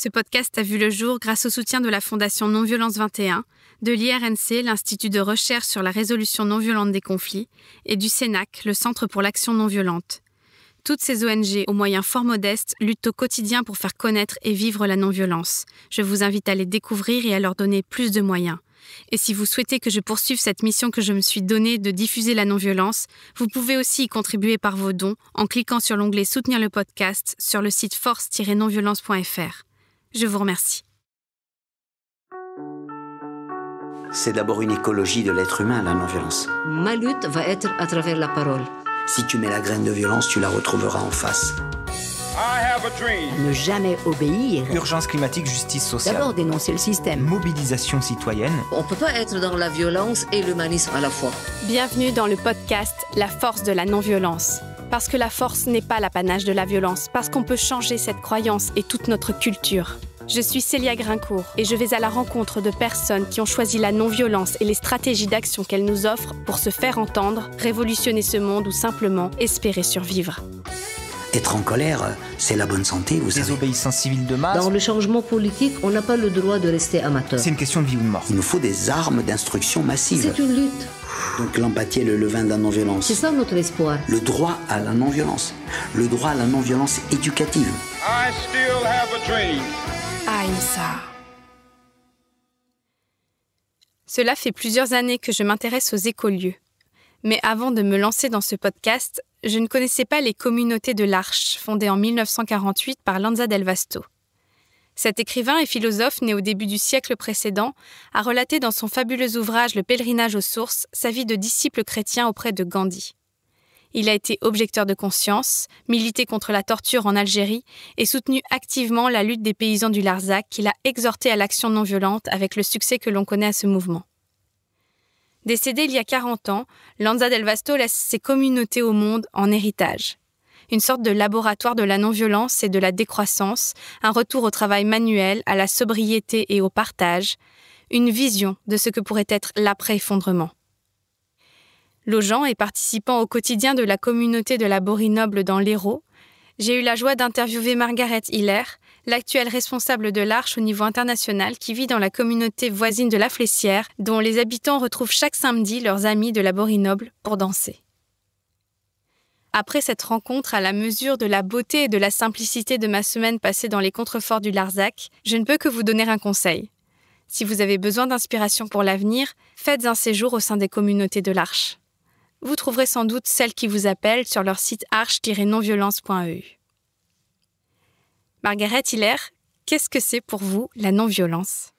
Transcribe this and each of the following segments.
Ce podcast a vu le jour grâce au soutien de la Fondation Non-Violence 21, de l'IRNC, l'Institut de recherche sur la résolution non-violente des conflits, et du CENAC, le Centre pour l'action non-violente. Toutes ces ONG, aux moyens fort modestes, luttent au quotidien pour faire connaître et vivre la non-violence. Je vous invite à les découvrir et à leur donner plus de moyens. Et si vous souhaitez que je poursuive cette mission que je me suis donnée de diffuser la non-violence, vous pouvez aussi y contribuer par vos dons en cliquant sur l'onglet « Soutenir le podcast » sur le site force-nonviolence.fr. Je vous remercie. C'est d'abord une écologie de l'être humain, la non-violence. Ma lutte va être à travers la parole. Si tu mets la graine de violence, tu la retrouveras en face. Ne jamais obéir. Urgence climatique, justice sociale. D'abord dénoncer le système. Mobilisation citoyenne. On ne peut pas être dans la violence et l'humanisme à la fois. Bienvenue dans le podcast « La force de la non-violence ». Parce que la force n'est pas l'apanage de la violence, parce qu'on peut changer cette croyance et toute notre culture. Je suis Célia Grincourt et je vais à la rencontre de personnes qui ont choisi la non-violence et les stratégies d'action qu'elle nous offre pour se faire entendre, révolutionner ce monde ou simplement espérer survivre. Être en colère, c'est la bonne santé, vous savez. Désobéissance civile de masse. Dans le changement politique, on n'a pas le droit de rester amateur. C'est une question de vie ou de mort. Il nous faut des armes d'instruction massive. C'est une lutte. Donc l'empathie est le levain de la non-violence. C'est ça notre espoir. Le droit à la non-violence. Le droit à la non-violence éducative. I still have a dream. Ahimsa. Cela fait plusieurs années que je m'intéresse aux écolieux. Mais avant de me lancer dans ce podcast, je ne connaissais pas les communautés de l'Arche, fondées en 1948 par Lanza del Vasto. Cet écrivain et philosophe, né au début du siècle précédent, a relaté dans son fabuleux ouvrage « Le pèlerinage aux sources » sa vie de disciple chrétien auprès de Gandhi. Il a été objecteur de conscience, milité contre la torture en Algérie et soutenu activement la lutte des paysans du Larzac qu'il a exhorté à l'action non violente avec le succès que l'on connaît à ce mouvement. Décédé il y a 40 ans, Lanza del Vasto laisse ses communautés au monde en héritage. Une sorte de laboratoire de la non-violence et de la décroissance, un retour au travail manuel, à la sobriété et au partage, une vision de ce que pourrait être l'après-effondrement. Logeant et participant au quotidien de la communauté de la Borie-Noble dans l'Hérault, j'ai eu la joie d'interviewer Margaret Hiller, l'actuelle responsable de l'Arche au niveau international qui vit dans la communauté voisine de la Flessière, dont les habitants retrouvent chaque samedi leurs amis de la Borie-Noble pour danser. Après cette rencontre à la mesure de la beauté et de la simplicité de ma semaine passée dans les contreforts du Larzac, je ne peux que vous donner un conseil. Si vous avez besoin d'inspiration pour l'avenir, faites un séjour au sein des communautés de l'Arche. Vous trouverez sans doute celles qui vous appellent sur leur site arche-nonviolence.eu. Margaret Hiller, qu'est-ce que c'est pour vous la non-violence ?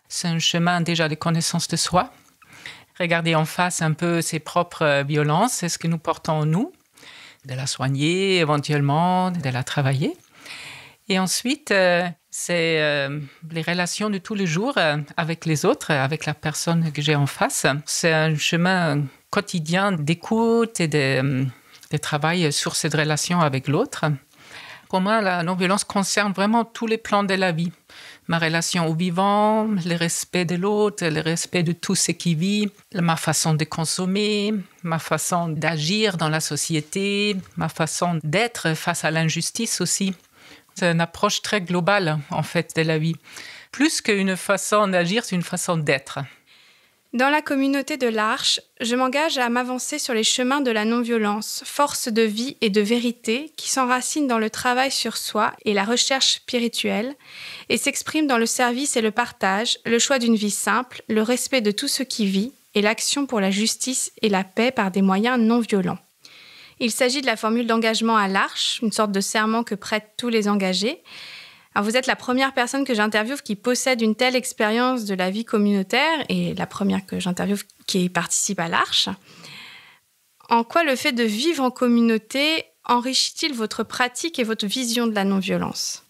C'est un chemin déjà de connaissance de soi. Regarder en face un peu ses propres violences, c'est ce que nous portons en nous, de la soigner éventuellement, de la travailler. Et ensuite, c'est les relations de tous les jours avec les autres, avec la personne que j'ai en face. C'est un chemin quotidien d'écoute et de travail sur cette relation avec l'autre. Pour moi, la non-violence concerne vraiment tous les plans de la vie. Ma relation au vivant, le respect de l'autre, le respect de tout ce qui vit, ma façon de consommer, ma façon d'agir dans la société, ma façon d'être face à l'injustice aussi. C'est une approche très globale, en fait, de la vie. Plus qu'une façon d'agir, c'est une façon d'être. Dans la communauté de l'Arche, je m'engage à m'avancer sur les chemins de la non-violence, force de vie et de vérité qui s'enracinent dans le travail sur soi et la recherche spirituelle et s'expriment dans le service et le partage, le choix d'une vie simple, le respect de tout ce qui vit et l'action pour la justice et la paix par des moyens non violents. Il s'agit de la formule d'engagement à l'Arche, une sorte de serment que prêtent tous les engagés. Alors vous êtes la première personne que j'interviewe qui possède une telle expérience de la vie communautaire et la première que j'interviewe qui participe à l'Arche. En quoi le fait de vivre en communauté enrichit-il votre pratique et votre vision de la non-violence ?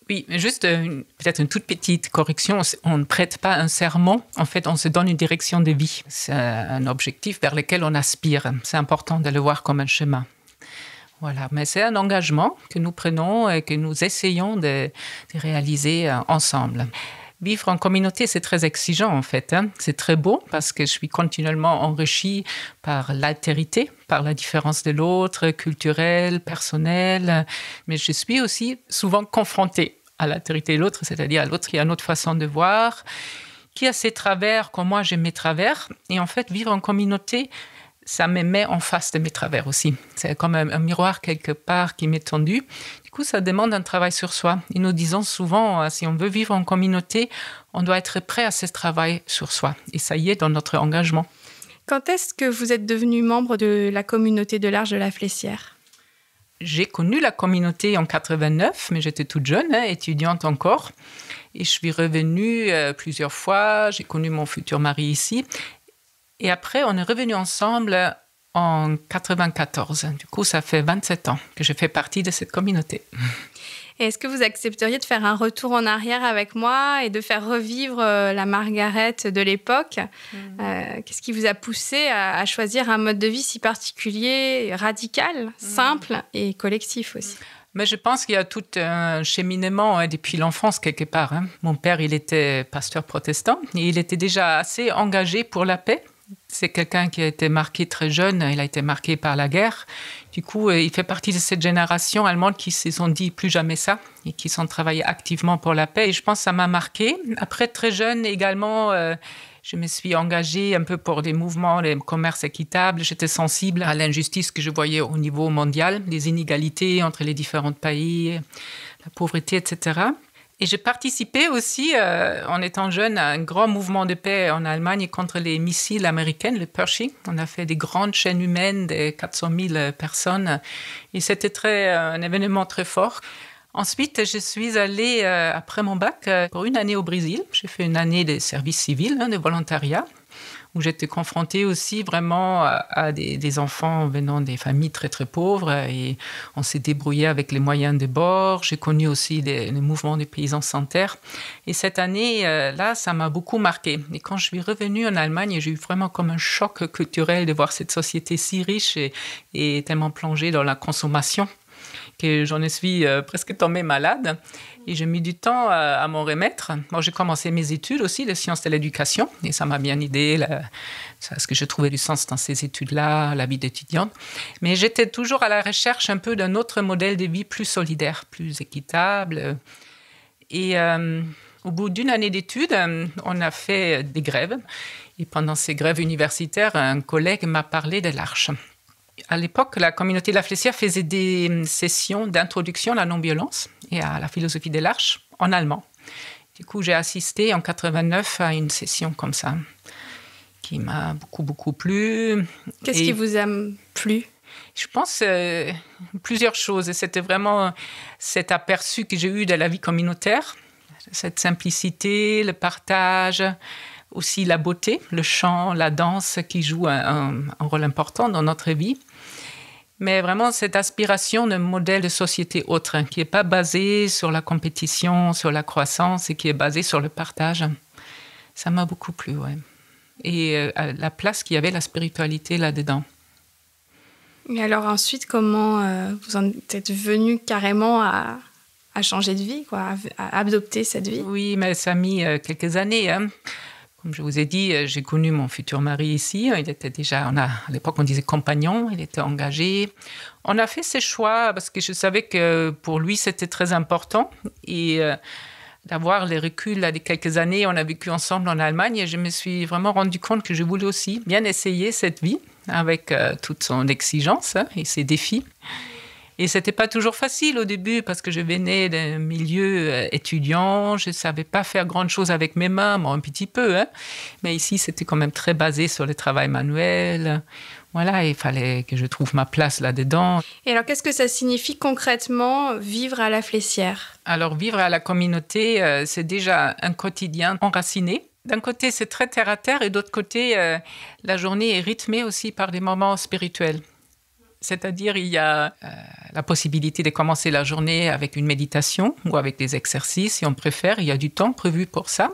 Oui, mais juste peut-être une toute petite correction. On ne prête pas un serment. En fait, on se donne une direction de vie. C'est un objectif vers lequel on aspire. C'est important de le voir comme un chemin. Voilà, mais c'est un engagement que nous prenons et que nous essayons de réaliser ensemble. Vivre en communauté, c'est très exigeant en fait. C'est très beau parce que je suis continuellement enrichie par l'altérité, par la différence de l'autre, culturelle, personnelle. Mais je suis aussi souvent confrontée à l'altérité de l'autre, c'est-à-dire à l'autre qui a une autre façon de voir, qui a ses travers comme moi j'ai mes travers. Et en fait, vivre en communauté, ça me met en face de mes travers aussi. C'est comme un miroir quelque part qui m'est tendu. Du coup, ça demande un travail sur soi. Et nous disons souvent, si on veut vivre en communauté, on doit être prêt à ce travail sur soi. Et ça y est dans notre engagement. Quand est-ce que vous êtes devenu membre de la communauté de l'Arche de la Flessière ? J'ai connu la communauté en 89, mais j'étais toute jeune, étudiante encore. Et je suis revenue plusieurs fois. J'ai connu mon futur mari ici. Et après, on est revenus ensemble en 94. Du coup, ça fait 27 ans que je fais partie de cette communauté. Et est-ce que vous accepteriez de faire un retour en arrière avec moi et de faire revivre la Margaret de l'époque ? Qu'est-ce qui vous a poussé à choisir un mode de vie si particulier, radical, simple et collectif aussi ? Mais je pense qu'il y a tout un cheminement depuis l'enfance quelque part. Mon père, il était pasteur protestant et il était déjà assez engagé pour la paix. C'est quelqu'un qui a été marqué très jeune, il a été marqué par la guerre. Du coup, il fait partie de cette génération allemande qui se sont dit plus jamais ça et qui sont travaillés activement pour la paix. Et je pense que ça m'a marqué. Après, très jeune également, je me suis engagée un peu pour des mouvements, les commerces équitables. J'étais sensible à l'injustice que je voyais au niveau mondial, les inégalités entre les différents pays, la pauvreté, etc. Et j'ai participé aussi, en étant jeune, à un grand mouvement de paix en Allemagne contre les missiles américains, le Pershing. On a fait des grandes chaînes humaines de 400 000 personnes. Et c'était un événement très fort. Ensuite, je suis allée, après mon bac, pour une année au Brésil. J'ai fait une année de service civil, de volontariat, où j'étais confrontée aussi vraiment à des enfants venant des familles très, très pauvres. Et on s'est débrouillé avec les moyens de bord. J'ai connu aussi les mouvements des paysans sans terre. Et cette année-là, ça m'a beaucoup marquée. Et quand je suis revenue en Allemagne, j'ai eu vraiment comme un choc culturel de voir cette société si riche et tellement plongée dans la consommation que j'en suis presque tombée malade. Et j'ai mis du temps à m'en remettre. Moi, j'ai commencé mes études aussi, de sciences de l'éducation, et ça m'a bien aidé, parce que je trouvais du sens dans ces études-là, la vie d'étudiante. Mais j'étais toujours à la recherche un peu d'un autre modèle de vie plus solidaire, plus équitable. Et au bout d'une année d'études, on a fait des grèves. Et pendant ces grèves universitaires, un collègue m'a parlé de l'Arche. À l'époque, la communauté de la Flessière faisait des sessions d'introduction à la non-violence et à la philosophie de l'Arche en allemand. Du coup, j'ai assisté en 89 à une session comme ça, qui m'a beaucoup, beaucoup plu. Qu'est-ce qui vous a plu ? Je pense plusieurs choses. C'était vraiment cet aperçu que j'ai eu de la vie communautaire, cette simplicité, le partage, aussi la beauté, le chant, la danse qui jouent un rôle important dans notre vie. Mais vraiment cette aspiration d'un modèle de société autre, qui n'est pas basé sur la compétition, sur la croissance, et qui est basé sur le partage. Ça m'a beaucoup plu, ouais. Et la place qu'il y avait, la spiritualité là-dedans. Et alors ensuite, comment vous en êtes venu carrément à changer de vie, quoi, à adopter cette vie ? Oui, mais ça a mis quelques années, Comme je vous ai dit, j'ai connu mon futur mari ici. Il était déjà, à l'époque, on disait compagnon. Il était engagé. On a fait ces choix parce que je savais que pour lui, c'était très important. Et d'avoir les reculs de quelques années, on a vécu ensemble en Allemagne. Et je me suis vraiment rendu compte que je voulais aussi bien essayer cette vie avec toute son exigence et ses défis. Et c'était pas toujours facile au début parce que je venais d'un milieu étudiant, je savais pas faire grande chose avec mes mains, bon, un petit peu, mais ici c'était quand même très basé sur le travail manuel. Voilà, il fallait que je trouve ma place là-dedans. Et alors, qu'est-ce que ça signifie concrètement vivre à la Flessière ? Alors, vivre à la communauté, c'est déjà un quotidien enraciné. D'un côté, c'est très terre à terre, et d'autre côté, la journée est rythmée aussi par des moments spirituels. C'est-à-dire, il y a la possibilité de commencer la journée avec une méditation ou avec des exercices, si on préfère. Il y a du temps prévu pour ça.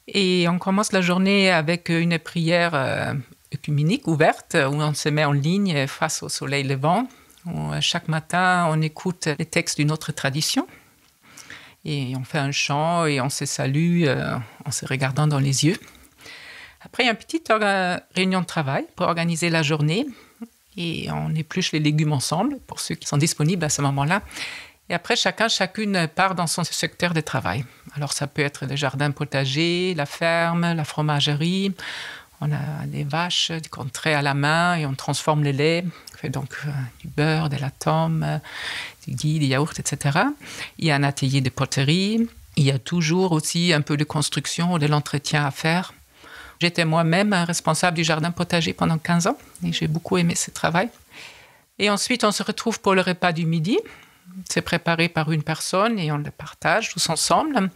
Et on commence la journée avec une prière œcuménique ouverte, où on se met en ligne face au soleil levant. Où chaque matin, on écoute les textes d'une autre tradition. Et on fait un chant et on se salue en se regardant dans les yeux. Après, il y a une petite réunion de travail pour organiser la journée. Et on épluche les légumes ensemble, pour ceux qui sont disponibles à ce moment-là. Et après, chacune part dans son secteur de travail. Alors, ça peut être le jardin potager, la ferme, la fromagerie. On a des vaches qu'on traite à la main et on transforme le lait. On fait donc du beurre, de l'atome, du ghee, des yaourts, etc. Il y a un atelier de poterie. Il y a toujours aussi un peu de construction, de l'entretien à faire. J'étais moi-même responsable du jardin potager pendant 15 ans et j'ai beaucoup aimé ce travail. Et ensuite, on se retrouve pour le repas du midi. C'est préparé par une personne et on le partage tous ensemble.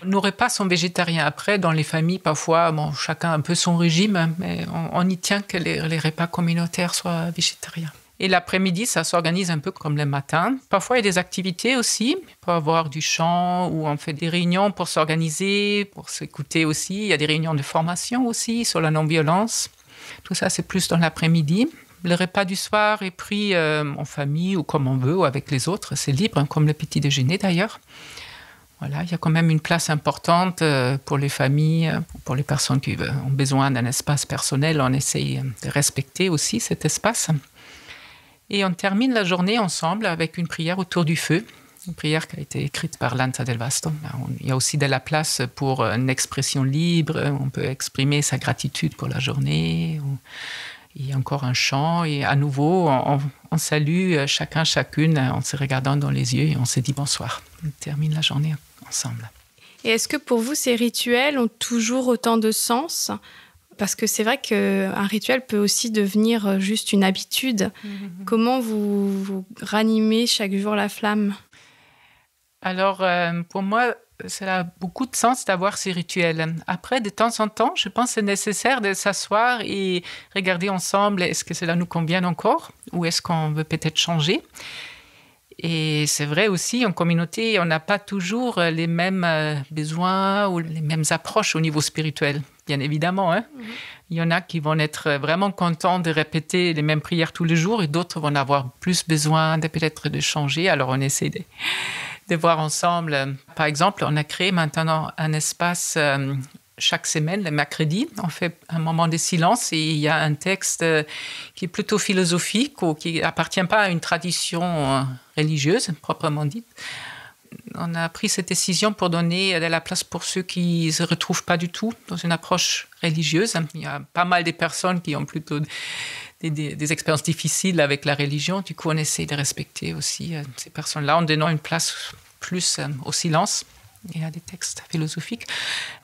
Nos repas sont végétariens. Après, dans les familles, parfois, chacun a un peu son régime, mais on y tient que les repas communautaires soient végétariens. Et l'après-midi, ça s'organise un peu comme le matin. Parfois, il y a des activités aussi. Il peut y avoir du chant ou on fait des réunions pour s'organiser, pour s'écouter aussi. Il y a des réunions de formation aussi sur la non-violence. Tout ça, c'est plus dans l'après-midi. Le repas du soir est pris en famille ou comme on veut ou avec les autres. C'est libre, comme le petit déjeuner d'ailleurs. Voilà, il y a quand même une place importante pour les familles, pour les personnes qui ont besoin d'un espace personnel. On essaye de respecter aussi cet espace. Et on termine la journée ensemble avec une prière autour du feu, une prière qui a été écrite par Lanza del Vasto. Il y a aussi de la place pour une expression libre, on peut exprimer sa gratitude pour la journée. Il y a encore un chant et à nouveau, on salue chacune en se regardant dans les yeux et on se dit bonsoir. On termine la journée ensemble. Et est-ce que pour vous, ces rituels ont toujours autant de sens ? Parce que c'est vrai qu'un rituel peut aussi devenir juste une habitude. Comment vous ranimez chaque jour la flamme ? Alors, pour moi, ça a beaucoup de sens d'avoir ces rituels. Après, de temps en temps, je pense que c'est nécessaire de s'asseoir et regarder ensemble, est-ce que cela nous convient encore ou est-ce qu'on veut peut-être changer ? Et c'est vrai aussi, en communauté, on n'a pas toujours les mêmes besoins ou les mêmes approches au niveau spirituel, bien évidemment. Hein. Il y en a qui vont être vraiment contents de répéter les mêmes prières tous les jours et d'autres vont avoir plus besoin de peut-être de changer. Alors on essaie de voir ensemble. Par exemple, on a créé maintenant un espace chaque semaine, le mercredi. On fait un moment de silence et il y a un texte qui est plutôt philosophique ou qui n'appartient pas à une tradition religieuse, proprement dite. On a pris cette décision pour donner de la place pour ceux qui ne se retrouvent pas du tout dans une approche religieuse. Il y a pas mal de personnes qui ont plutôt des expériences difficiles avec la religion. Du coup, on essaie de respecter aussi ces personnes-là en donnant une place plus au silence et à des textes philosophiques.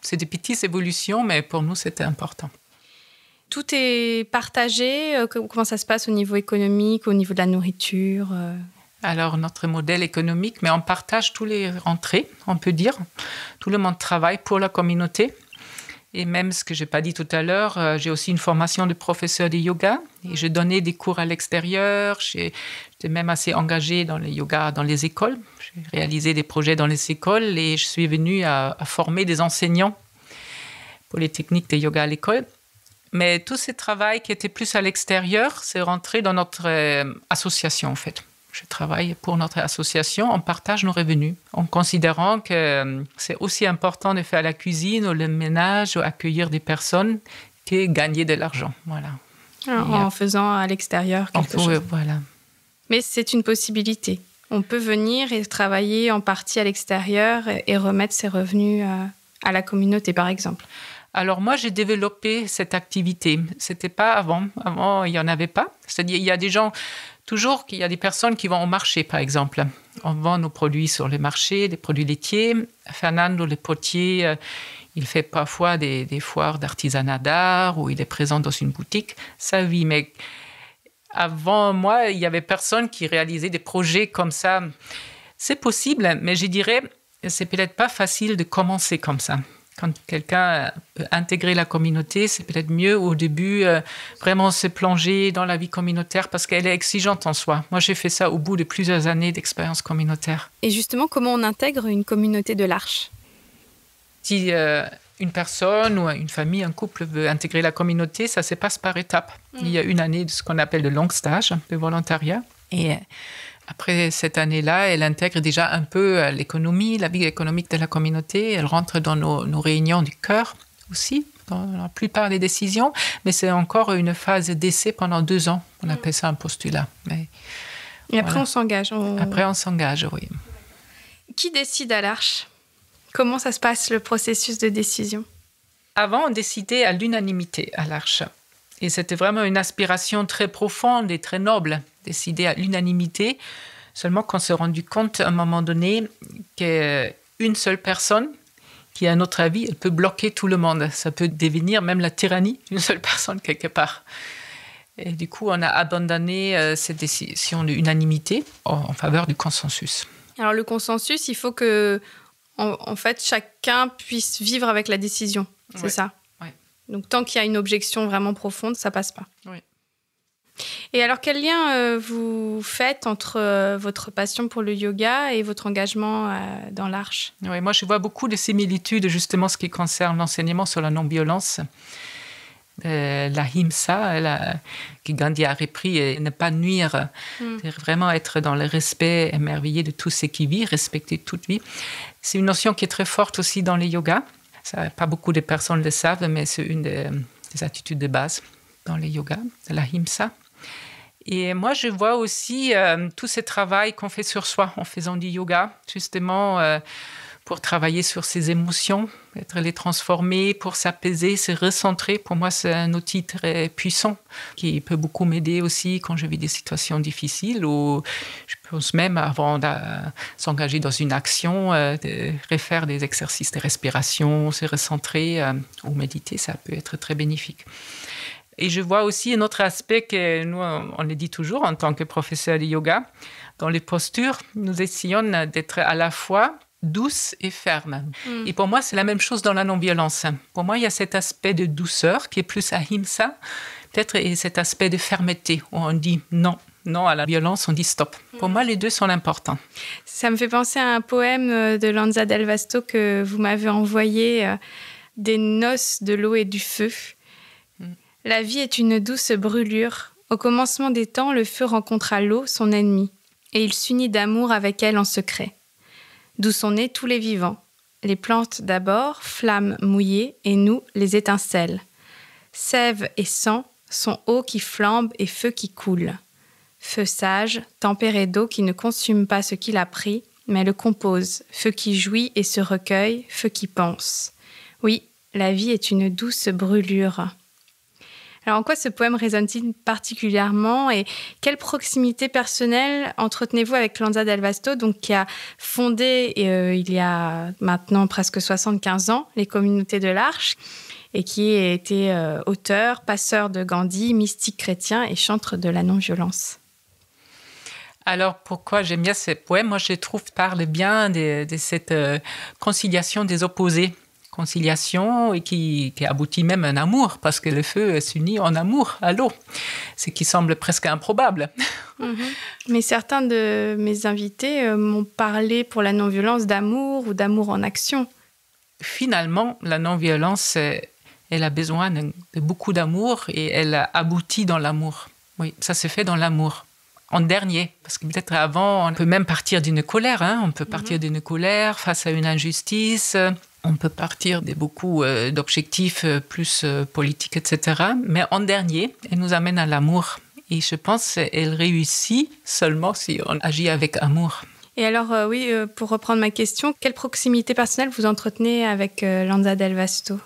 C'est des petites évolutions, mais pour nous, c'était important. Tout est partagé. Comment ça se passe au niveau économique, au niveau de la nourriture ? Alors, notre modèle économique, mais on partage tous les rentrées, on peut dire. Tout le monde travaille pour la communauté. Et même ce que je n'ai pas dit tout à l'heure, j'ai aussi une formation de professeur de yoga. Et je donnais des cours à l'extérieur. J'étais même assez engagée dans le yoga dans les écoles. J'ai réalisé des projets dans les écoles et je suis venue à former des enseignants pour les techniques de yoga à l'école. Mais tout ce travail qui était plus à l'extérieur, c'est rentré dans notre association en fait. Je travaille pour notre association, on partage nos revenus en considérant que c'est aussi important de faire la cuisine ou le ménage ou accueillir des personnes que gagner de l'argent. Voilà. En faisant à l'extérieur quelque chose. Voilà. Mais c'est une possibilité. On peut venir et travailler en partie à l'extérieur et remettre ses revenus à la communauté, par exemple. Alors moi, j'ai développé cette activité. C'était pas avant. Avant, il n'y en avait pas. C'est-à-dire, il y a des gens... Toujours qu'il y a des personnes qui vont au marché, par exemple. On vend nos produits sur les marchés, des produits laitiers. Fernando, le potier, il fait parfois des foires d'artisanat d'art où il est présent dans une boutique. Ça, oui, mais avant moi, il y avait personne qui réalisait des projets comme ça. C'est possible, mais je dirais, c'est peut-être pas facile de commencer comme ça. Quand quelqu'un peut intégrer la communauté, c'est peut-être mieux au début vraiment se plonger dans la vie communautaire parce qu'elle est exigeante en soi. Moi, j'ai fait ça au bout de plusieurs années d'expérience communautaire. Et justement, comment on intègre une communauté de l'Arche ? Si une personne ou une famille, un couple veut intégrer la communauté, ça se passe par étapes. Il y a une année de ce qu'on appelle de long stage, de volontariat. Et Après cette année-là, elle intègre déjà un peu l'économie, la vie économique de la communauté. Elle rentre dans nos réunions du cœur aussi, dans la plupart des décisions. Mais c'est encore une phase d'essai pendant 2 ans. On appelle ça un postulat. Et après, on s'engage. Après, on s'engage, oui. Qui décide à l'Arche ? Comment ça se passe, le processus de décision ? Avant, on décidait à l'unanimité à l'Arche. Et c'était vraiment une aspiration très profonde et très noble, décider à l'unanimité. Seulement qu'on s'est rendu compte à un moment donné qu'une seule personne qui a un autre avis, elle peut bloquer tout le monde. Ça peut devenir même la tyrannie d'une seule personne quelque part. Et du coup, on a abandonné cette décision d'unanimité en faveur du consensus. Alors le consensus, il faut que, en fait, chacun puisse vivre avec la décision. C'est ça. Ouais. Donc tant qu'il y a une objection vraiment profonde, ça passe pas. Oui. Et alors quel lien vous faites entre votre passion pour le yoga et votre engagement dans l'Arche ? Oui, moi je vois beaucoup de similitudes justement en ce qui concerne l'enseignement sur la non-violence. L'ahimsa, que Gandhi a repris, et ne pas nuire, vraiment être dans le respect émerveillé de tout ce qui vit, respecter toute vie. C'est une notion qui est très forte aussi dans les yogas. Ça, pas beaucoup de personnes le savent, mais c'est une des attitudes de base dans les yogas, l'ahimsa. Et moi, je vois aussi tout ce travail qu'on fait sur soi en faisant du yoga, justement pour travailler sur ses émotions, les transformer, pour s'apaiser, se recentrer. Pour moi, c'est un outil très puissant qui peut beaucoup m'aider aussi quand je vis des situations difficiles ou je pense même, avant de s'engager dans une action, de refaire des exercices de respiration, se recentrer ou méditer, ça peut être très bénéfique. Et je vois aussi un autre aspect que nous, on le dit toujours en tant que professeur de yoga. Dans les postures, nous essayons d'être à la fois douce et ferme. Et pour moi, c'est la même chose dans la non-violence. Pour moi, il y a cet aspect de douceur qui est plus ahimsa, peut-être, et cet aspect de fermeté, où on dit non à la violence, on dit stop. Pour moi, les deux sont importants. Ça me fait penser à un poème de Lanza del Vasto que vous m'avez envoyé, des noces de l'eau et du feu. La vie est une douce brûlure. Au commencement des temps, le feu rencontra l'eau, son ennemie, et il s'unit d'amour avec elle en secret. D'où sont nés tous les vivants. Les plantes d'abord, flammes mouillées, et nous, les étincelles. Sève et sang sont eau qui flambe et feu qui coule. Feu sage, tempéré d'eau qui ne consume pas ce qu'il a pris, mais le compose. Feu qui jouit et se recueille, feu qui pense. Oui, la vie est une douce brûlure. Alors, en quoi ce poème résonne-t-il particulièrement et quelle proximité personnelle entretenez-vous avec Lanza del Vasto, donc qui a fondé il y a maintenant presque 75 ans les communautés de l'Arche et qui a été auteur, passeur de Gandhi, mystique chrétien et chantre de la non-violence? Alors, pourquoi j'aime bien ce poème ? Moi, je trouve parle bien de cette conciliation des opposés. Conciliation et qui aboutit même à un amour, parce que le feu s'unit en amour à l'eau, ce qui semble presque improbable. Mais certains de mes invités m'ont parlé pour la non-violence d'amour ou d'amour en action. Finalement, la non-violence, elle a besoin de beaucoup d'amour et elle aboutit dans l'amour. Oui, ça se fait dans l'amour. En dernier, parce que peut-être avant, on peut même partir d'une colère. On peut partir d'une colère face à une injustice. On peut partir de beaucoup d'objectifs plus politiques, etc. Mais en dernier, elle nous amène à l'amour. Et je pense qu'elle réussit seulement si on agit avec amour. Et alors, pour reprendre ma question, quelle proximité personnelle vous entretenez avec Lanza del Vasto ?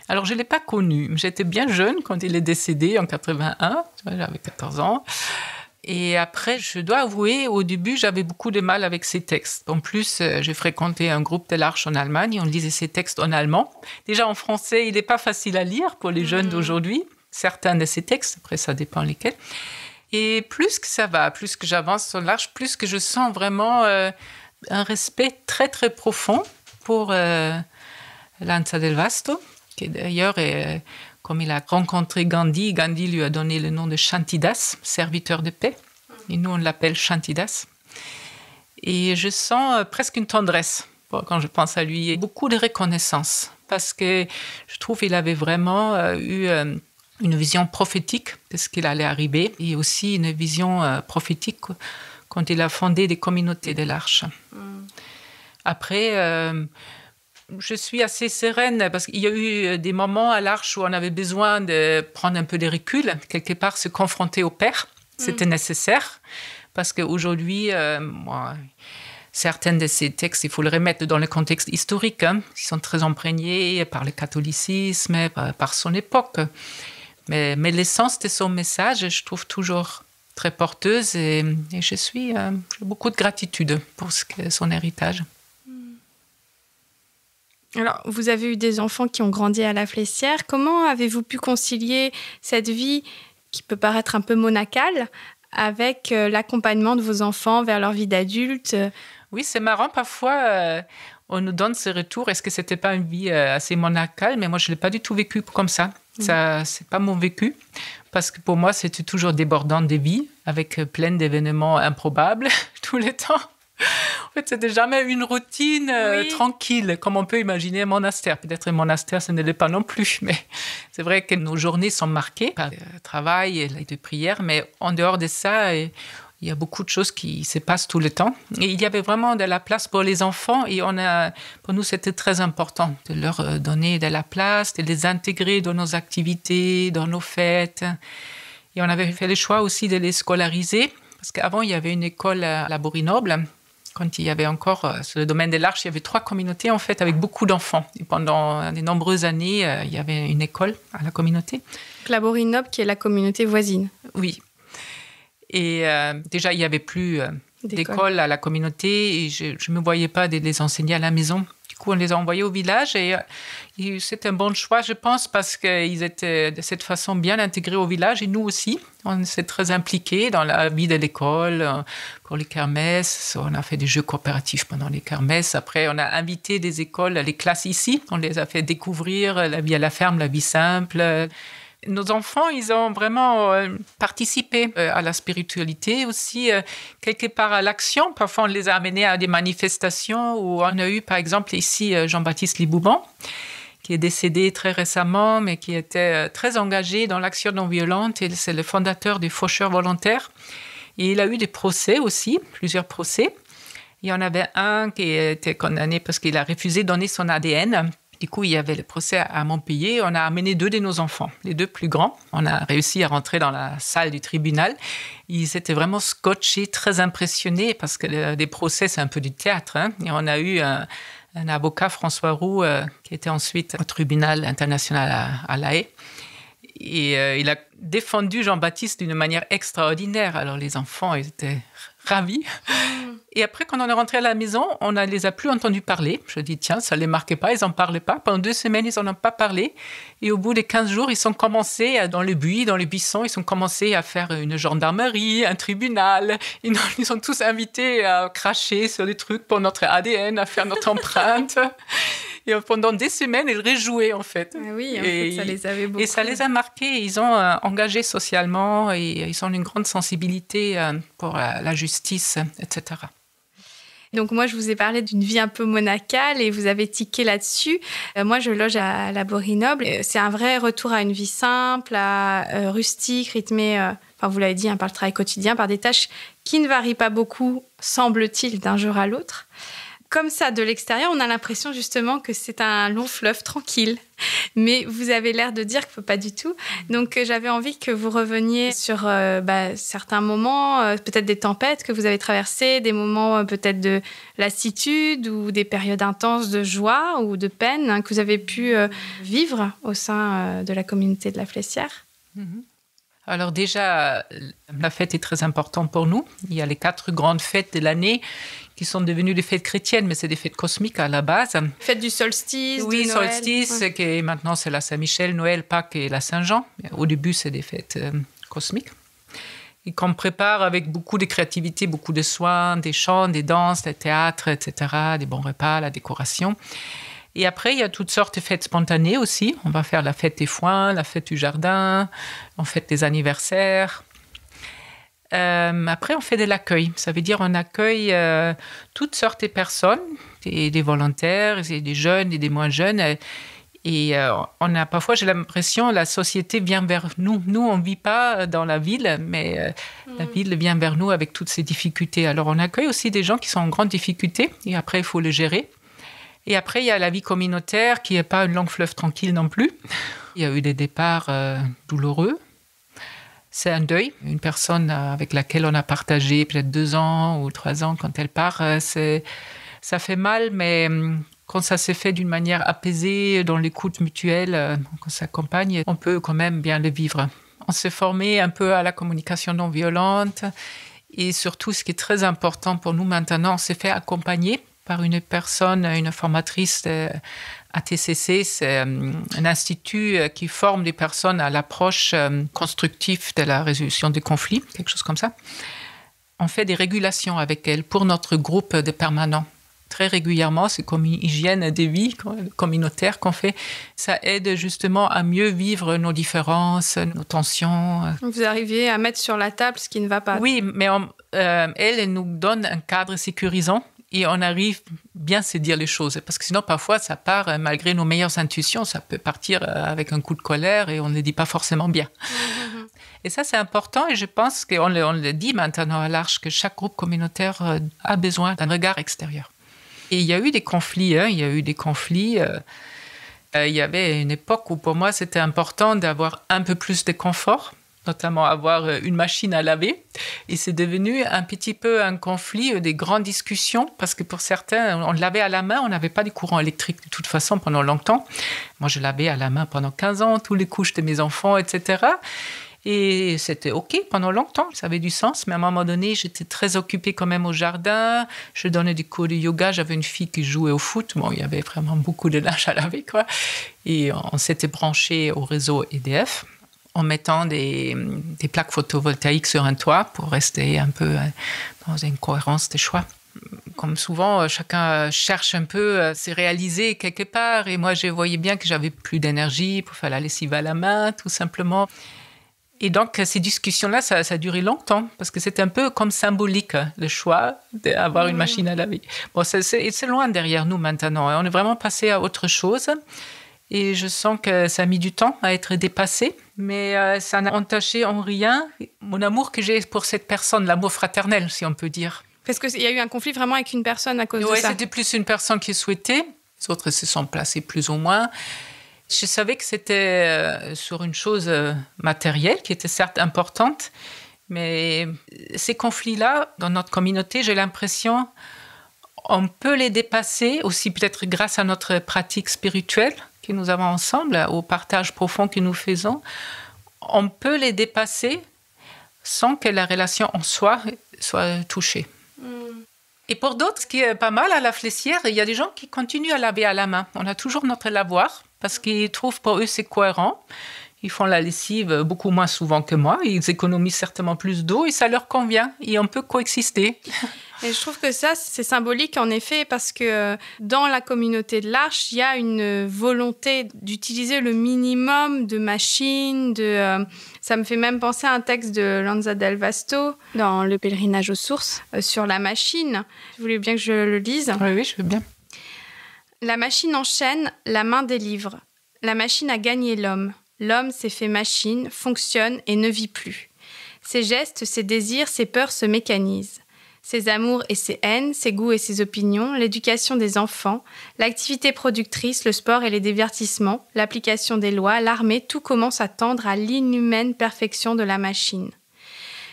Alors, je ne l'ai pas connu. J'étais bien jeune quand il est décédé en 81. J'avais 14 ans. Et après, je dois avouer, au début, j'avais beaucoup de mal avec ces textes. En plus, j'ai fréquenté un groupe de l'Arche en Allemagne. On lisait ces textes en allemand. Déjà, en français, il n'est pas facile à lire pour les jeunes d'aujourd'hui. Certains de ces textes, après, ça dépend lesquels. Et plus que ça va, plus que j'avance sur l'Arche, plus que je sens vraiment un respect très, très profond pour Lanza del Vasto, qui d'ailleurs est... Comme il a rencontré Gandhi, Gandhi lui a donné le nom de Shantidas, serviteur de paix. Et nous, on l'appelle Shantidas. Et je sens presque une tendresse quand je pense à lui. Et beaucoup de reconnaissance. Parce que je trouve qu'il avait vraiment eu une vision prophétique de ce qu'il allait arriver. Et aussi une vision prophétique quand il a fondé des communautés de l'Arche. Après, je suis assez sereine parce qu'il y a eu des moments à l'Arche où on avait besoin de prendre un peu de recul, quelque part se confronter au Père. C'était nécessaire parce qu'aujourd'hui, certains de ces textes, il faut les remettre dans le contexte historique. Ils sont très imprégnés par le catholicisme, par son époque. Mais l'essence de son message, je trouve toujours très porteuse et j'ai beaucoup de gratitude pour son héritage. Alors, vous avez eu des enfants qui ont grandi à La Flessière. Comment avez-vous pu concilier cette vie qui peut paraître un peu monacale avec l'accompagnement de vos enfants vers leur vie d'adulte? Oui, c'est marrant. Parfois, on nous donne ce retour. Est-ce que ce n'était pas une vie assez monacale? Mais moi, je ne l'ai pas du tout vécu comme ça. Ça, ce n'est pas mon vécu. Parce que pour moi, c'était toujours débordant de vie, avec plein d'événements improbables tout le temps. En fait, c'était jamais une routine tranquille, comme on peut imaginer un monastère. Peut-être un monastère, ce ne l'est pas non plus, mais c'est vrai que nos journées sont marquées par le travail et les prières, mais en dehors de ça, il y a beaucoup de choses qui se passent tout le temps. Et il y avait vraiment de la place pour les enfants et pour nous, c'était très important de leur donner de la place, de les intégrer dans nos activités, dans nos fêtes. Et on avait fait le choix aussi de les scolariser, parce qu'avant, il y avait une école à la Borinnoble. Quand il y avait encore, sur le domaine de l'Arche, il y avait 3 communautés, en fait, avec beaucoup d'enfants. Et pendant de nombreuses années, il y avait une école à la communauté. La Borinnoble, qui est la communauté voisine. Oui. Et déjà, il n'y avait plus d'école à la communauté et je ne me voyais pas de les enseigner à la maison. Du coup, on les a envoyés au village et c'est un bon choix, je pense, parce qu'ils étaient de cette façon bien intégrés au village et nous aussi. On s'est très impliqués dans la vie de l'école, pour les kermesses. On a fait des jeux coopératifs pendant les kermesses. Après, on a invité des écoles, les classes ici. On les a fait découvrir la vie à la ferme, la vie simple. Nos enfants, ils ont vraiment participé à la spiritualité aussi, quelque part à l'action. Parfois, on les a amenés à des manifestations où on a eu, par exemple, ici, Jean-Baptiste Libouban, qui est décédé très récemment, mais qui était très engagé dans l'action non violente. Et c'est le fondateur des Faucheurs volontaires. Et il a eu des procès aussi, plusieurs procès. Il y en avait un qui était condamné parce qu'il a refusé de donner son ADN. Du coup, il y avait le procès à Montpellier. On a amené 2 de nos enfants, les 2 plus grands. On a réussi à rentrer dans la salle du tribunal. Ils étaient vraiment scotchés, très impressionnés, parce que des procès, c'est un peu du théâtre. Et on a eu un avocat, François Roux, qui était ensuite au tribunal international à La Haye. Et il a défendu Jean-Baptiste d'une manière extraordinaire. Alors, les enfants, ils étaient ravis. Et après, quand on est rentré à la maison, on ne les a plus entendus parler. Je dis, tiens, ça ne les marquait pas, ils n'en parlaient pas. Pendant 2 semaines, ils n'en ont pas parlé. Et au bout de 15 jours, ils sont commencés, dans le buisson, ils ont commencé à faire une gendarmerie, un tribunal. Ils sont tous invités à cracher sur des trucs pour notre ADN, à faire notre empreinte. Et pendant des semaines, ils réjouaient, en fait. Ah oui, en fait, ça les avait beaucoup. Et ça les a marqués. Ils ont engagé socialement et ils ont une grande sensibilité pour la justice, etc. Donc moi, je vous ai parlé d'une vie un peu monacale et vous avez tiqué là-dessus. Moi, je loge à la Borinnoble. C'est un vrai retour à une vie simple, rustique, rythmée, enfin, vous l'avez dit, par le travail quotidien, par des tâches qui ne varient pas beaucoup, semble-t-il, d'un jour à l'autre. Comme ça, de l'extérieur, on a l'impression justement que c'est un long fleuve tranquille. Mais vous avez l'air de dire que pas du tout. Donc, j'avais envie que vous reveniez sur certains moments, peut-être des tempêtes que vous avez traversées, des moments peut-être de lassitude ou des périodes intenses de joie ou de peine que vous avez pu vivre au sein de la communauté de La Flessière. Alors déjà, la fête est très importante pour nous. Il y a les 4 grandes fêtes de l'année qui sont devenues des fêtes chrétiennes, mais c'est des fêtes cosmiques à la base. Fête du solstice, oui, de Noël. Solstice, ouais. Qui maintenant c'est la Saint-Michel, Noël, Pâques et la Saint-Jean. Au début, c'est des fêtes cosmiques. Et qu'on prépare avec beaucoup de créativité, beaucoup de soins, des chants, des danses, des théâtres, etc., des bons repas, la décoration. Et après, il y a toutes sortes de fêtes spontanées aussi. On va faire la fête des foins, la fête du jardin, on fête des anniversaires. Après, on fait de l'accueil. Ça veut dire on accueille toutes sortes de personnes, des volontaires, des jeunes et des moins jeunes. Et parfois, j'ai l'impression, la société vient vers nous. Nous, on ne vit pas dans la ville, mais la ville vient vers nous avec toutes ces difficultés. Alors, on accueille aussi des gens qui sont en grande difficulté, et après, il faut les gérer. Et après, il y a la vie communautaire, qui n'est pas une longue fleuve tranquille non plus. Il y a eu des départs douloureux. C'est un deuil. Une personne avec laquelle on a partagé peut-être 2 ans ou 3 ans, quand elle part, ça fait mal, mais quand ça s'est fait d'une manière apaisée, dans l'écoute mutuelle, qu'on s'accompagne, on peut quand même bien le vivre. On s'est formé un peu à la communication non violente et surtout, ce qui est très important pour nous maintenant, on s'est fait accompagner par une personne, une formatrice ATCC, c'est un institut qui forme des personnes à l'approche constructive de la résolution des conflits, quelque chose comme ça. On fait des régulations avec elle pour notre groupe de permanents. Très régulièrement, c'est comme une hygiène de vie communautaire qu'on fait. Ça aide justement à mieux vivre nos différences, nos tensions. Vous arrivez à mettre sur la table ce qui ne va pas. Oui, mais elle nous donne un cadre sécurisant et on arrive bien à se dire les choses. Parce que sinon, parfois, ça part, malgré nos meilleures intuitions, ça peut partir avec un coup de colère et on ne le dit pas forcément bien. Et ça, c'est important et je pense qu'on le dit maintenant à l'Arche, que chaque groupe communautaire a besoin d'un regard extérieur. Et il y a eu des conflits, il y avait une époque où pour moi c'était important d'avoir un peu plus de confort, notamment avoir une machine à laver. Et c'est devenu un petit peu un conflit, des grandes discussions, parce que pour certains, on lavait à la main, on n'avait pas de courant électrique de toute façon pendant longtemps. Moi, je lavais à la main pendant 15 ans, tous les couches de mes enfants, etc. Et c'était OK pendant longtemps, ça avait du sens. Mais à un moment donné, j'étais très occupée quand même au jardin. Je donnais des cours de yoga. J'avais une fille qui jouait au foot. Bon, il y avait vraiment beaucoup de linge à laver, quoi. Et on s'était branché au réseau EDF en mettant des plaques photovoltaïques sur un toit pour rester un peu dans une cohérence des choix. Comme souvent, chacun cherche un peu à se réaliser quelque part. Et moi, je voyais bien que j'avais plus d'énergie pour faire la lessive à la main, tout simplement. Et donc, ces discussions-là, ça a duré longtemps, parce que c'est un peu comme symbolique, le choix d'avoir une machine à laver. Bon, c'est loin derrière nous maintenant. On est vraiment passé à autre chose. Et je sens que ça a mis du temps à être dépassé, mais ça n'a entaché en rien mon amour que j'ai pour cette personne, l'amour fraternel, si on peut dire. Parce qu'il y a eu un conflit vraiment avec une personne à cause de ça. Oui, c'était plus une personne qui souhaitait. Les autres se sont placés plus ou moins. Je savais que c'était sur une chose matérielle qui était certes importante, mais ces conflits-là, dans notre communauté, j'ai l'impression on peut les dépasser aussi peut-être grâce à notre pratique spirituelle que nous avons ensemble, au partage profond que nous faisons. On peut les dépasser sans que la relation en soi soit touchée. Et pour d'autres, ce qui est pas mal à la Flessière, il y a des gens qui continuent à laver à la main. On a toujours notre lavoir parce qu'ils trouvent pour eux c'est cohérent. Ils font la lessive beaucoup moins souvent que moi. Ils économisent certainement plus d'eau et ça leur convient. Et on peut coexister. Et je trouve que ça, c'est symbolique en effet parce que dans la communauté de l'Arche, il y a une volonté d'utiliser le minimum de machines. Ça me fait même penser à un texte de Lanza del Vasto dans Le pèlerinage aux sources sur la machine. Vous voulez bien que je le lise ? Oui, je veux bien. La machine enchaîne, la main délivre. La machine a gagné l'homme. L'homme s'est fait machine, fonctionne et ne vit plus. Ses gestes, ses désirs, ses peurs se mécanisent. Ses amours et ses haines, ses goûts et ses opinions, l'éducation des enfants, l'activité productrice, le sport et les divertissements, l'application des lois, l'armée, tout commence à tendre à l'inhumaine perfection de la machine.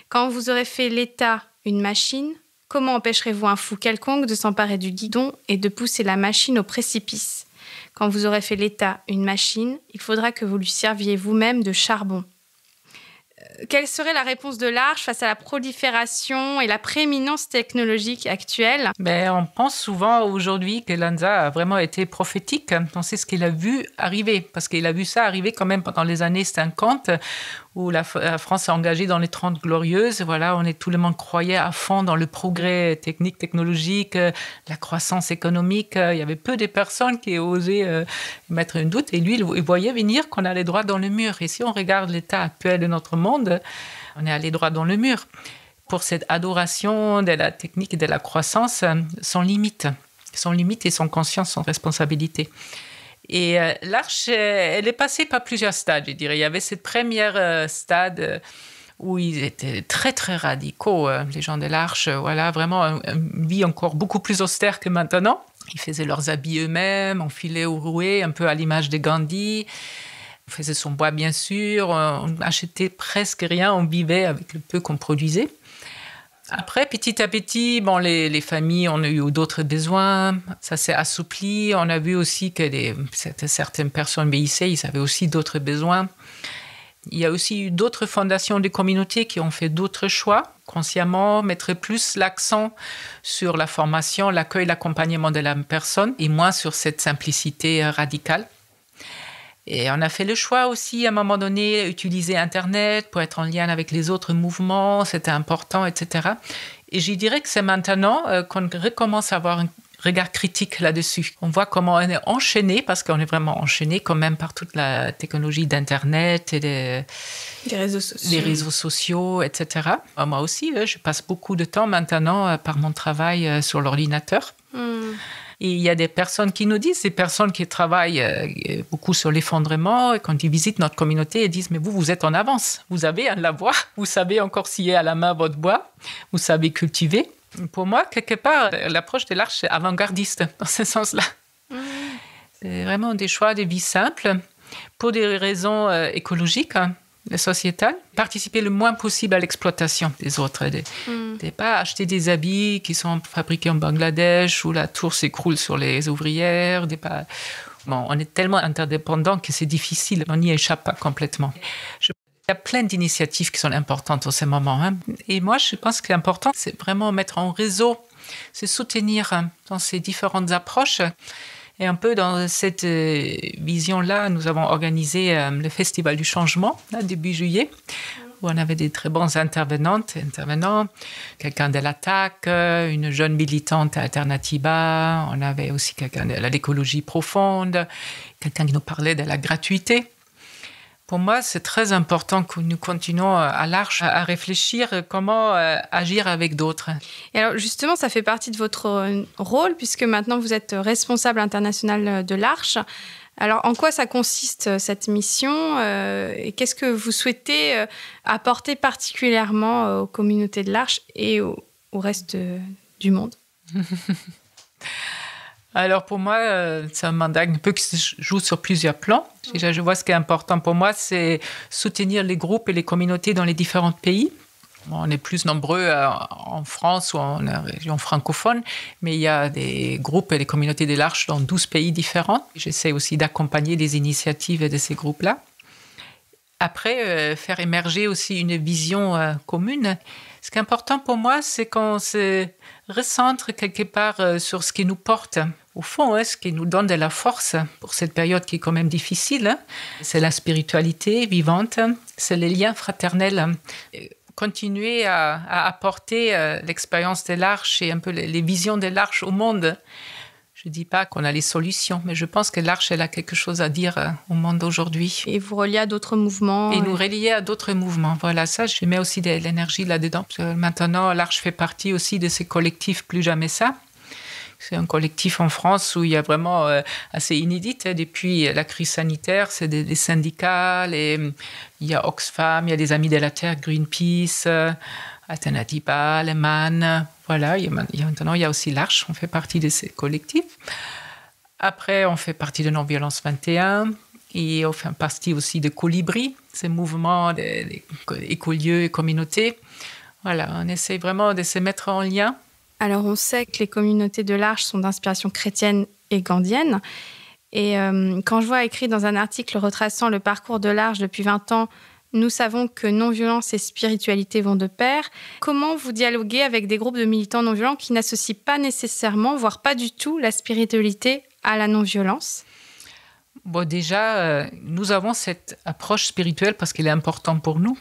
Quand vous aurez fait l'État une machine, comment empêcherez-vous un fou quelconque de s'emparer du guidon et de pousser la machine au précipice ? Quand vous aurez fait l'État une machine, il faudra que vous lui serviez vous-même de charbon. Quelle serait la réponse de l'Arche face à la prolifération et la prééminence technologique actuelle ? On pense souvent aujourd'hui que Lanza a vraiment été prophétique. On sait ce qu'il a vu arriver, parce qu'il a vu ça arriver quand même pendant les années 50, où la France s'est engagée dans les 30 glorieuses. Voilà, tout le monde croyait à fond dans le progrès technique, technologique, la croissance économique. Il y avait peu de personnes qui osaient mettre un doute. Et lui, il voyait venir qu'on allait droit dans le mur. Et si on regarde l'état actuel de notre monde, on est allé droit dans le mur. Pour cette adoration de la technique et de la croissance, sans limite et sans conscience, sans responsabilité. Et l'Arche, elle est passée par plusieurs stades, je dirais. Il y avait cette première stade où ils étaient très, très radicaux, les gens de l'Arche. Voilà, vraiment une vie encore beaucoup plus austère que maintenant. Ils faisaient leurs habits eux-mêmes, on filait ou rouait, un peu à l'image de Gandhi. On faisait son bois, bien sûr. On achetait presque rien, on vivait avec le peu qu'on produisait. Après, petit à petit, les familles ont eu d'autres besoins. Ça s'est assoupli. On a vu aussi que certaines personnes vieillissaient, ils avaient aussi d'autres besoins. Il y a aussi eu d'autres fondations de communautés qui ont fait d'autres choix, consciemment, mettre plus l'accent sur la formation, l'accueil, l'accompagnement de la personne et moins sur cette simplicité radicale. Et on a fait le choix aussi, à un moment donné, d'utiliser Internet pour être en lien avec les autres mouvements, c'était important, etc. Et je dirais que c'est maintenant qu'on recommence à avoir un regard critique là-dessus. On voit comment on est enchaîné, parce qu'on est vraiment enchaîné quand même par toute la technologie d'Internet et des réseaux sociaux, etc. Moi aussi, je passe beaucoup de temps maintenant par mon travail sur l'ordinateur. Et il y a des personnes qui nous disent, des personnes qui travaillent beaucoup sur l'effondrement, et quand ils visitent notre communauté, ils disent « Mais vous êtes en avance, vous avez un lavoir, vous savez encore scier à la main votre bois, vous savez cultiver. » Pour moi, quelque part, l'approche de l'Arche est avant-gardiste dans ce sens-là. C'est vraiment des choix de vie simples pour des raisons écologiques, et sociétales. Participer le moins possible à l'exploitation des autres. De pas acheter des habits qui sont fabriqués en Bangladesh où la tour s'écroule sur les ouvrières. On est tellement interdépendants que c'est difficile, on n'y échappe pas complètement. Il y a plein d'initiatives qui sont importantes en ce moment. Et moi, je pense que l'important, c'est vraiment mettre en réseau, se soutenir dans ces différentes approches. Et un peu dans cette vision-là, nous avons organisé le Festival du Changement, début juillet, où on avait des très bons intervenants, quelqu'un de l'Attaque, une jeune militante à Alternativa, on avait aussi quelqu'un de l'écologie profonde, quelqu'un qui nous parlait de la gratuité. Pour moi, c'est très important que nous continuons à l'Arche à réfléchir comment agir avec d'autres. Et alors justement, ça fait partie de votre rôle, puisque maintenant vous êtes responsable international de l'Arche. Alors en quoi ça consiste cette mission et qu'est-ce que vous souhaitez apporter particulièrement aux communautés de l'Arche et au reste du monde? Alors pour moi, c'est un mandat un peu qui se joue sur plusieurs plans. Déjà, je vois ce qui est important pour moi, c'est soutenir les groupes et les communautés dans les différents pays. On est plus nombreux en France ou en région francophone, mais il y a des groupes et des communautés de l'Arche dans 12 pays différents. J'essaie aussi d'accompagner les initiatives de ces groupes-là. Après, faire émerger aussi une vision commune. Ce qui est important pour moi, c'est qu'on se recentre quelque part sur ce qui nous porte. Au fond, ce qui nous donne de la force pour cette période qui est quand même difficile, c'est la spiritualité vivante, c'est les liens fraternels. Continuer à apporter l'expérience de l'Arche et un peu les visions de l'Arche au monde. Je ne dis pas qu'on a les solutions, mais je pense que l'Arche, elle a quelque chose à dire au monde aujourd'hui. Et vous reliez à d'autres mouvements. Et nous relier à d'autres mouvements. Voilà, ça, je mets aussi de l'énergie là-dedans. Maintenant, l'Arche fait partie aussi de ces collectifs Plus Jamais Ça. C'est un collectif en France où il y a vraiment assez inédit. Depuis la crise sanitaire, c'est des syndicats. Il y a Oxfam, il y a des Amis de la Terre, Greenpeace, Alternativa, les MAN. Voilà, maintenant, il y a aussi l'Arche. On fait partie de ces collectifs. Après, on fait partie de Non-Violence 21. Et on fait partie aussi de Colibri, ces mouvements écolieux et communautés. Voilà, on essaie vraiment de se mettre en lien. Alors, on sait que les communautés de l'Arche sont d'inspiration chrétienne et gandhienne. Et quand je vois écrit dans un article retraçant le parcours de l'Arche depuis 20 ans, nous savons que non-violence et spiritualité vont de pair. Comment vous dialoguez avec des groupes de militants non-violents qui n'associent pas nécessairement, voire pas du tout, la spiritualité à la non-violence ? Bon, déjà, nous avons cette approche spirituelle parce qu'elle est importante pour nous,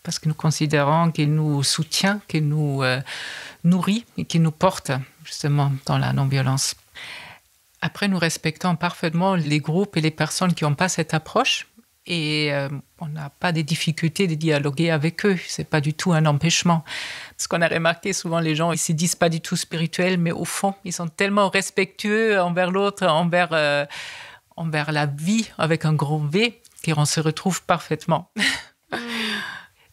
parce que nous considérons qu'elle nous soutient, qu'elle nous nourrit et qu'elle nous porte justement dans la non-violence. Après, nous respectons parfaitement les groupes et les personnes qui n'ont pas cette approche et on n'a pas de difficultés de dialoguer avec eux. Ce n'est pas du tout un empêchement. Ce qu'on a remarqué, souvent les gens, ils ne se disent pas du tout spirituels, mais au fond, ils sont tellement respectueux envers l'autre, envers envers la vie avec un grand V, qu'on se retrouve parfaitement.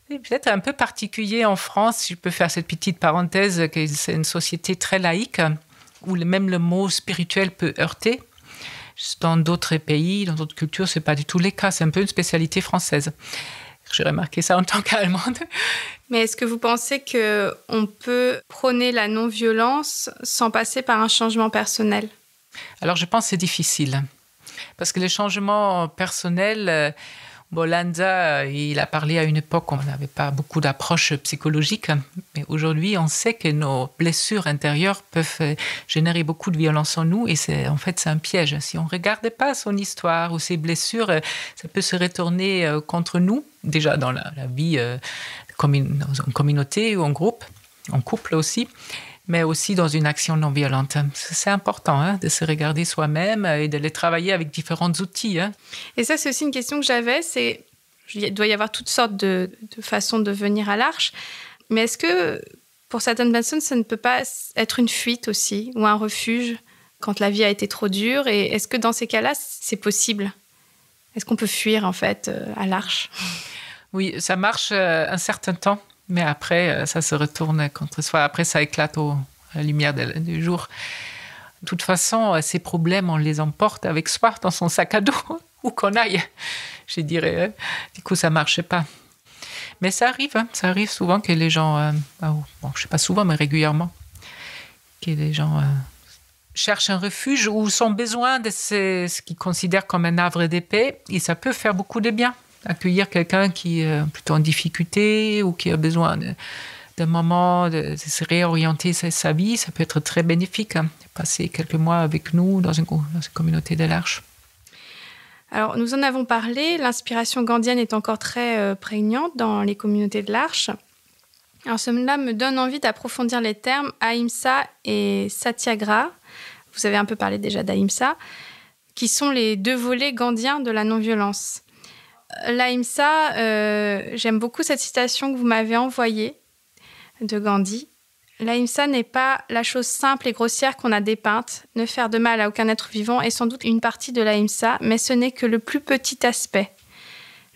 C'est peut-être un peu particulier en France, si je peux faire cette petite parenthèse, que c'est une société très laïque, où même le mot spirituel peut heurter. Dans d'autres pays, dans d'autres cultures, ce n'est pas du tout le cas. C'est un peu une spécialité française. J'ai remarqué ça en tant qu'Allemande. Mais est-ce que vous pensez qu'on peut prôner la non-violence sans passer par un changement personnel ? Alors, je pense que c'est difficile. Parce que les changements personnels, Lanza, il a parlé à une époque où on n'avait pas beaucoup d'approches psychologiques. Mais aujourd'hui, on sait que nos blessures intérieures peuvent générer beaucoup de violence en nous. Et c'est un piège. Si on ne regarde pas son histoire ou ses blessures, ça peut se retourner contre nous. Déjà dans la vie en communauté ou en groupe, en couple aussi, mais aussi dans une action non violente. C'est important de se regarder soi-même et de les travailler avec différents outils. Et ça, c'est aussi une question que j'avais, il doit y avoir toutes sortes de façons de venir à l'Arche, mais est-ce que pour certaines personnes, ça ne peut pas être une fuite aussi, ou un refuge quand la vie a été trop dure, et est-ce que dans ces cas-là, c'est possible ? Est-ce qu'on peut fuir en fait à l'Arche ? Oui, ça marche un certain temps, mais après, ça se retourne contre soi. Après, ça éclate à la lumière du jour. De toute façon, ces problèmes, on les emporte avec soi dans son sac à dos, où qu'on aille, je dirais. Du coup, ça ne marche pas. Mais ça arrive souvent que les gens, je ne sais pas souvent, mais régulièrement, que les gens cherchent un refuge ou sont besoin de ce qu'ils considèrent comme un havre de paix, et ça peut faire beaucoup de bien. Accueillir quelqu'un qui est plutôt en difficulté ou qui a besoin d'un moment de se réorienter sa vie, ça peut être très bénéfique. Passer quelques mois avec nous dans une communauté de l'Arche. Alors, nous en avons parlé, l'inspiration gandhienne est encore très prégnante dans les communautés de l'Arche. Alors, cela me donne envie d'approfondir les termes Ahimsa et Satyagraha. Vous avez un peu parlé déjà d'Ahimsa, qui sont les deux volets gandhiens de la non-violence. L'Ahimsa, j'aime beaucoup cette citation que vous m'avez envoyée de Gandhi. L'Ahimsa n'est pas la chose simple et grossière qu'on a dépeinte. Ne faire de mal à aucun être vivant est sans doute une partie de l'Ahimsa, mais ce n'est que le plus petit aspect.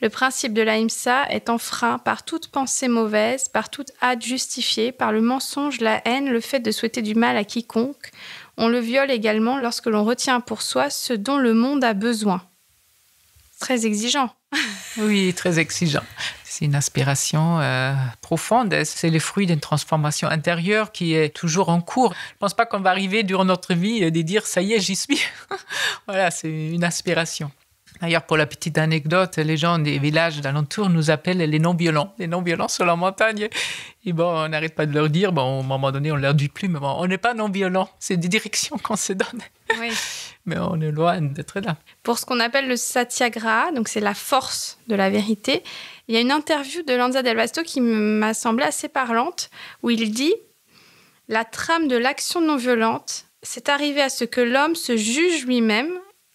Le principe de l'Ahimsa est enfreint par toute pensée mauvaise, par toute hâte justifiée, par le mensonge, la haine, le fait de souhaiter du mal à quiconque. On le viole également lorsque l'on retient pour soi ce dont le monde a besoin. Très exigeant. Oui, très exigeant. C'est une aspiration profonde. C'est le fruit d'une transformation intérieure qui est toujours en cours. Je ne pense pas qu'on va arriver durant notre vie de dire « ça y est, j'y suis ». Voilà, c'est une aspiration. D'ailleurs, pour la petite anecdote, les gens des villages d'alentour nous appellent les non-violents. Les non-violents sur la montagne. Et on n'arrête pas de leur dire, à un moment donné, on ne leur dit plus, mais on n'est pas non-violents. C'est des directions qu'on se donne. Oui. Mais on est loin d'être là. Pour ce qu'on appelle le Satyagraha, donc c'est la force de la vérité, il y a une interview de Lanza Del Vasto qui m'a semblé assez parlante, où il dit « La trame de l'action non violente, c'est arriver à ce que l'homme se juge lui-même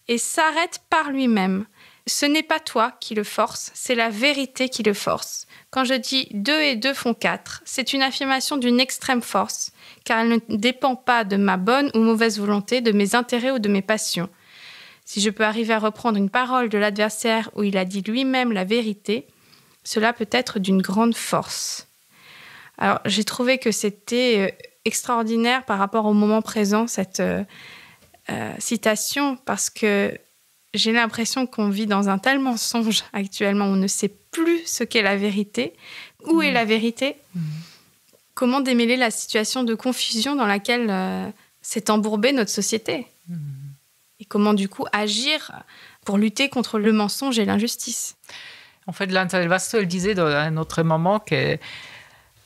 et s'arrête par lui-même. Ce n'est pas toi qui le force, c'est la vérité qui le force. Quand je dis 2 et 2 font 4, c'est une affirmation d'une extrême force, car elle ne dépend pas de ma bonne ou mauvaise volonté, de mes intérêts ou de mes passions. Si je peux arriver à reprendre une parole de l'adversaire où il a dit lui-même la vérité, cela peut être d'une grande force. » Alors, j'ai trouvé que c'était extraordinaire par rapport au moment présent, cette citation, parce que j'ai l'impression qu'on vit dans un tel mensonge actuellement, on ne sait plus ce qu'est la vérité. Où est la vérité ? Comment démêler la situation de confusion dans laquelle s'est embourbée notre société ? Et comment, du coup, agir pour lutter contre le mensonge et l'injustice ? En fait, Lanza Del Vasto, elle disait dans un autre moment que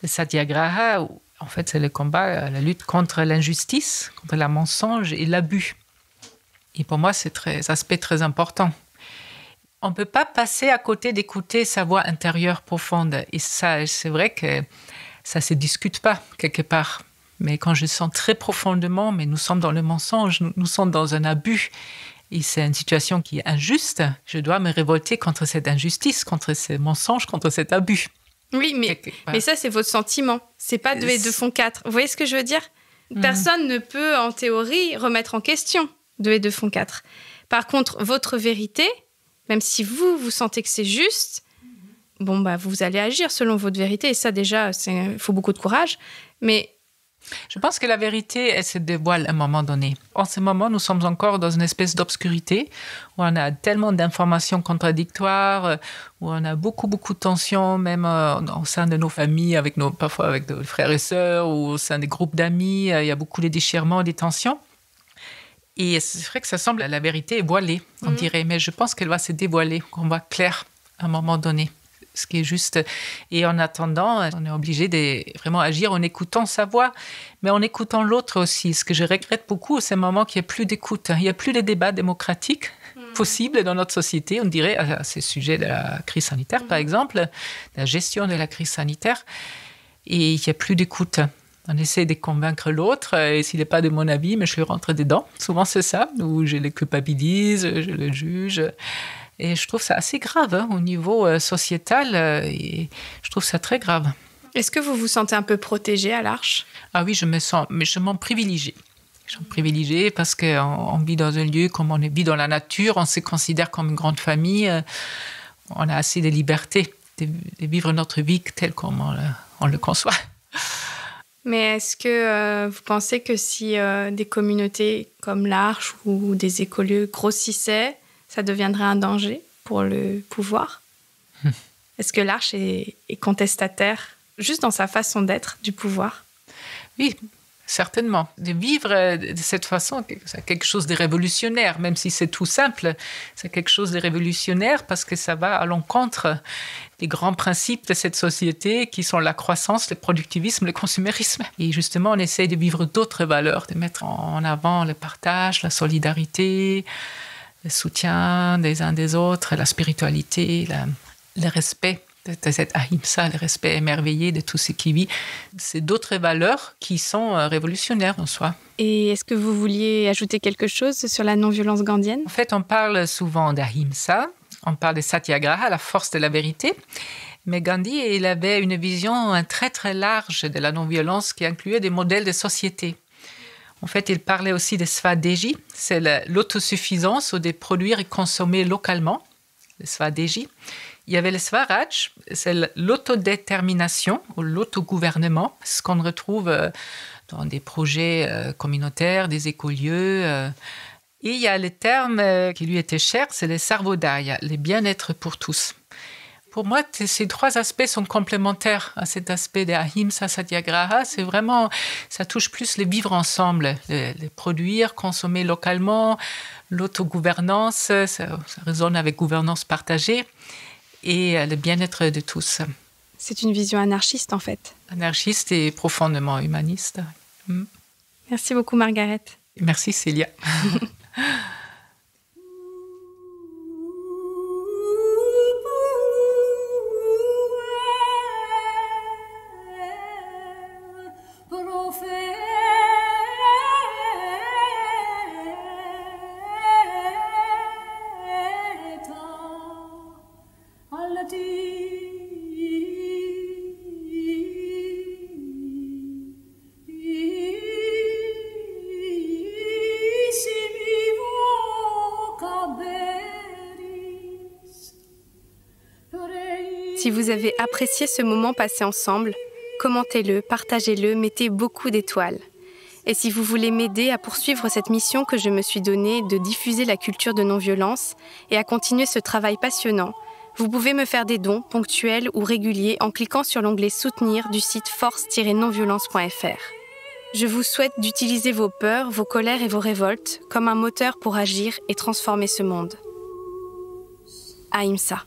le Satyagraha, en fait, c'est le combat, la lutte contre l'injustice, contre le mensonge et l'abus. Et pour moi, c'est un aspect très important. On ne peut pas passer à côté d'écouter sa voix intérieure profonde. Et ça, c'est vrai que ça ne se discute pas, quelque part. Mais quand je sens très profondément, mais nous sommes dans le mensonge, nous sommes dans un abus, et c'est une situation qui est injuste, je dois me révolter contre cette injustice, contre ce mensonge, contre cet abus. Oui, mais ça, c'est votre sentiment. C'est pas 2 et 2 font 4. Vous voyez ce que je veux dire ? Personne ne peut, en théorie, remettre en question 2 et 2 font 4. Par contre, votre vérité, même si vous sentez que c'est juste, vous allez agir selon votre vérité. Et ça, déjà, il faut beaucoup de courage. Mais je pense que la vérité, elle se dévoile à un moment donné. En ce moment, nous sommes encore dans une espèce d'obscurité où on a tellement d'informations contradictoires, où on a beaucoup, beaucoup de tensions, même au sein de nos familles, parfois avec nos frères et sœurs, ou au sein des groupes d'amis. Il y a beaucoup de déchirements, des tensions. Et c'est vrai que ça semble, la vérité est voilée, on dirait. Mais je pense qu'elle va se dévoiler, qu'on va clair à un moment donné. Ce qui est juste. Et en attendant, on est obligé de vraiment agir en écoutant sa voix, mais en écoutant l'autre aussi. Ce que je regrette beaucoup, c'est un moment qu'il n'y a plus d'écoute. Il n'y a plus de débat démocratique possible dans notre société, on dirait, à ce sujet de la crise sanitaire, par exemple, de la gestion de la crise sanitaire. Et il n'y a plus d'écoute. On essaie de convaincre l'autre, et s'il n'est pas de mon avis, mais je lui rentre dedans. Souvent, c'est ça, où je le culpabilise, je le juge. Et je trouve ça assez grave au niveau sociétal, et je trouve ça très grave. Est-ce que vous vous sentez un peu protégée à l'Arche ? Ah oui, je m'en privilégie. Je m'en privilégie parce qu'on vit dans un lieu comme on vit dans la nature, on se considère comme une grande famille, on a assez de liberté de vivre notre vie telle comme on le conçoit. Mais est-ce que vous pensez que si des communautés comme l'Arche ou des écolieux grossissaient, ça deviendrait un danger pour le pouvoir ? Est-ce que l'Arche est contestataire, juste dans sa façon d'être, du pouvoir ? Oui, certainement. De vivre de cette façon, c'est quelque chose de révolutionnaire, même si c'est tout simple. C'est quelque chose de révolutionnaire parce que ça va à l'encontre des grands principes de cette société qui sont la croissance, le productivisme, le consumérisme. Et justement, on essaie de vivre d'autres valeurs, de mettre en avant le partage, la solidarité, le soutien des uns des autres, la spiritualité, le respect de cette ahimsa, le respect émerveillé de tout ce qui vit. C'est d'autres valeurs qui sont révolutionnaires en soi. Et est-ce que vous vouliez ajouter quelque chose sur la non-violence gandhienne ? En fait, on parle souvent d'ahimsa, on parle de satyagraha, la force de la vérité. Mais Gandhi, il avait une vision très très large de la non-violence qui incluait des modèles de société. En fait, il parlait aussi de Swadeshi, c'est l'autosuffisance ou de produire et consommer localement, le Swadeshi. Il y avait le Swaraj, c'est l'autodétermination ou l'autogouvernement, ce qu'on retrouve dans des projets communautaires, des écolieux. Et il y a le terme qui lui était cher, c'est le Sarvodaya, le bien-être pour tous. Pour moi, ces trois aspects sont complémentaires à cet aspect de Ahimsa Satyagraha. C'est vraiment, ça touche plus le vivre ensemble, le produire, consommer localement, l'autogouvernance, ça résonne avec gouvernance partagée et le bien-être de tous. C'est une vision anarchiste en fait. Anarchiste et profondément humaniste. Merci beaucoup Margaret. Merci Célia. Si vous avez apprécié ce moment passé ensemble, commentez-le, partagez-le, mettez beaucoup d'étoiles. Et si vous voulez m'aider à poursuivre cette mission que je me suis donnée de diffuser la culture de non-violence et à continuer ce travail passionnant, vous pouvez me faire des dons ponctuels ou réguliers en cliquant sur l'onglet « Soutenir » du site force-nonviolence.fr. Je vous souhaite d'utiliser vos peurs, vos colères et vos révoltes comme un moteur pour agir et transformer ce monde. Ahimsa.